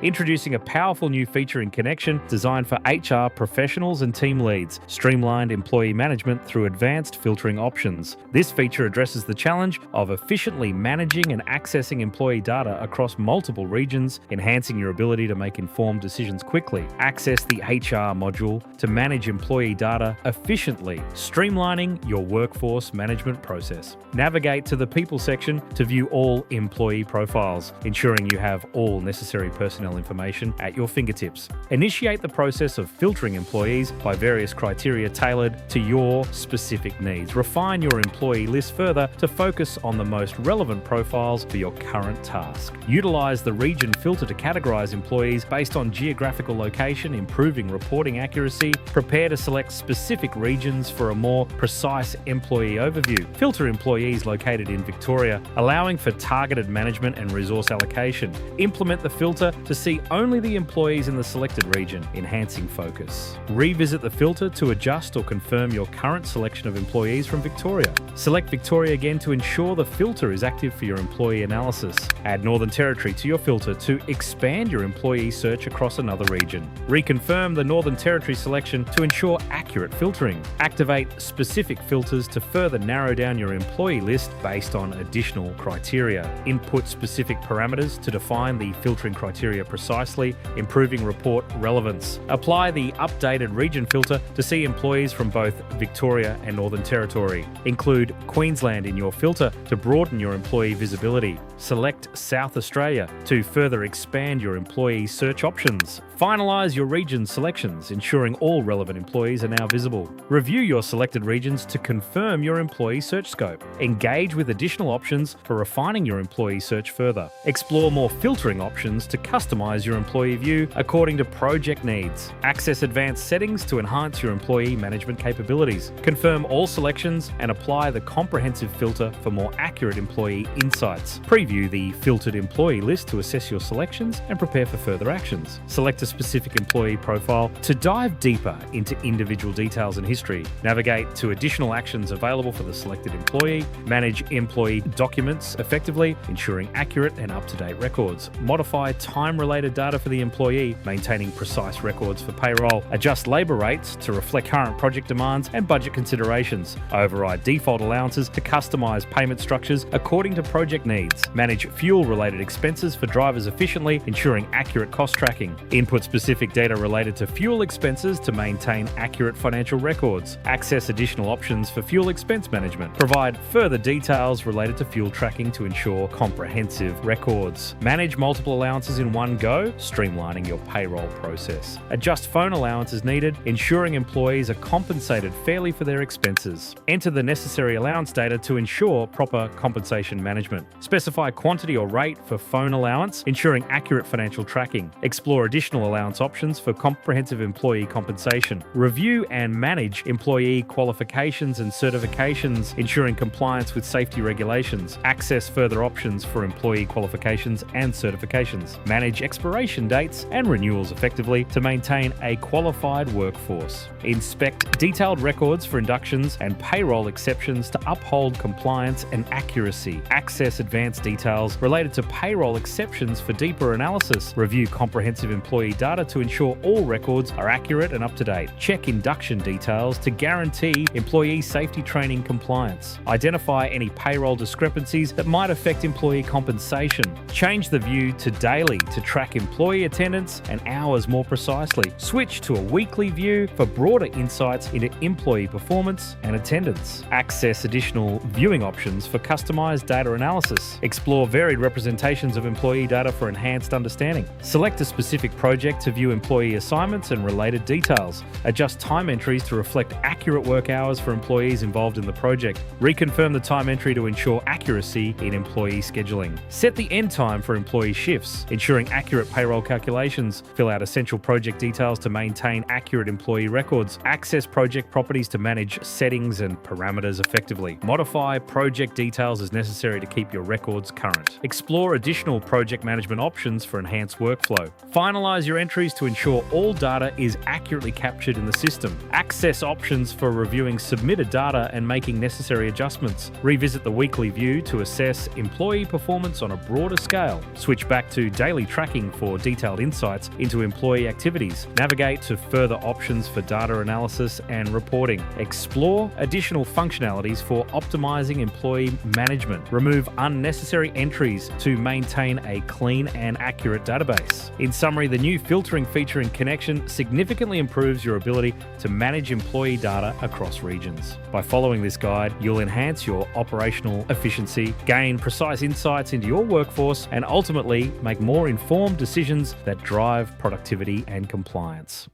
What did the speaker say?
Introducing a powerful new feature in Kynection designed for HR professionals and team leads, streamlined employee management through advanced filtering options. This feature addresses the challenge of efficiently managing and accessing employee data across multiple regions, enhancing your ability to make informed decisions quickly. Access the HR module to manage employee data efficiently, streamlining your workforce management process. Navigate to the People section to view all employee profiles, ensuring you have all necessary personnel information at your fingertips. Initiate the process of filtering employees by various criteria tailored to your specific needs. Refine your employee list further to focus on the most relevant profiles for your current task. Utilize the region filter to categorize employees based on geographical location, improving reporting accuracy. Prepare to select specific regions for a more precise employee overview. Filter employees located in Victoria, allowing for targeted management and resource allocation. Implement the filter to see only the employees in the selected region, enhancing focus. Revisit the filter to adjust or confirm your current selection of employees from Victoria. Select Victoria again to ensure the filter is active for your employee analysis. Add Northern Territory to your filter to expand your employee search across another region. Reconfirm the Northern Territory selection to ensure accurate filtering. Activate specific filters to further narrow down your employee list based on additional criteria. Input specific parameters to define the filtering criteria precisely, improving report relevance. Apply the updated region filter to see employees from both Victoria and Northern Territory. Include Queensland in your filter to broaden your employee visibility. Select South Australia to further expand your employee search options. Finalize your region selections, ensuring all relevant employees are now visible. Review your selected regions to confirm your employee search scope. Engage with additional options for refining your employee search further. Explore more filtering options to customize your employee view according to project needs. Access advanced settings to enhance your employee management capabilities. Confirm all selections and apply the comprehensive filter for more accurate employee insights. Preview the filtered employee list to assess your selections and prepare for further actions. Select a specific employee profile to dive deeper into individual details and history. Navigate to additional actions available for the selected employee. Manage employee documents effectively, ensuring accurate and up-to-date records. Modify time-related data for the employee, maintaining precise records for payroll. Adjust labour rates to reflect current project demands and budget considerations. Override default allowances to customise payment structures according to project needs. Manage fuel-related expenses for drivers efficiently, ensuring accurate cost tracking. Input specific data related to fuel expenses to maintain accurate financial records. Access additional options for fuel expense management. Provide further details related to fuel tracking to ensure comprehensive records. Manage multiple allowances in one go, streamlining your payroll process. Adjust phone allowance as needed, ensuring employees are compensated fairly for their expenses. Enter the necessary allowance data to ensure proper compensation management. Specify quantity or rate for phone allowance, ensuring accurate financial tracking. Explore additional allowance options for comprehensive employee compensation. Review and manage employee qualifications and certifications, ensuring compliance with safety regulations. Access further options for employee qualifications and certifications. Manage expiration dates and renewals effectively to maintain a qualified workforce. Inspect detailed records for inductions and payroll exceptions to uphold compliance and accuracy. Access advanced details related to payroll exceptions for deeper analysis. Review comprehensive employee data to ensure all records are accurate and up to date. Check induction details to guarantee employee safety training compliance. Identify any payroll discrepancies that might affect employee compensation. Change the view to daily to track employee attendance and hours more precisely. Switch to a weekly view for broader insights into employee performance and attendance. Access additional viewing options for customized data analysis. Explore varied representations of employee data for enhanced understanding. Select a specific project to view employee assignments and related details. Adjust time entries to reflect accurate work hours for employees involved in the project. Reconfirm the time entry to ensure accuracy in employee scheduling. Set the end time for employee shifts, ensuring accurate payroll calculations. Fill out essential project details to maintain accurate employee records. Access project properties to manage settings and parameters effectively. Modify project details as necessary to keep your records current. Explore additional project management options for enhanced workflow. Finalize your entries to ensure all data is accurately captured in the system. Access options for reviewing submitted data and making necessary adjustments. Revisit the weekly view to assess employee performance on a broader scale. Switch back to daily tracking tracking for detailed insights into employee activities. Navigate to further options for data analysis and reporting. Explore additional functionalities for optimizing employee management. Remove unnecessary entries to maintain a clean and accurate database. In summary, the new filtering feature in Kynection significantly improves your ability to manage employee data across regions. By following this guide, you'll enhance your operational efficiency, gain precise insights into your workforce, and ultimately make more informed decisions that drive productivity and compliance.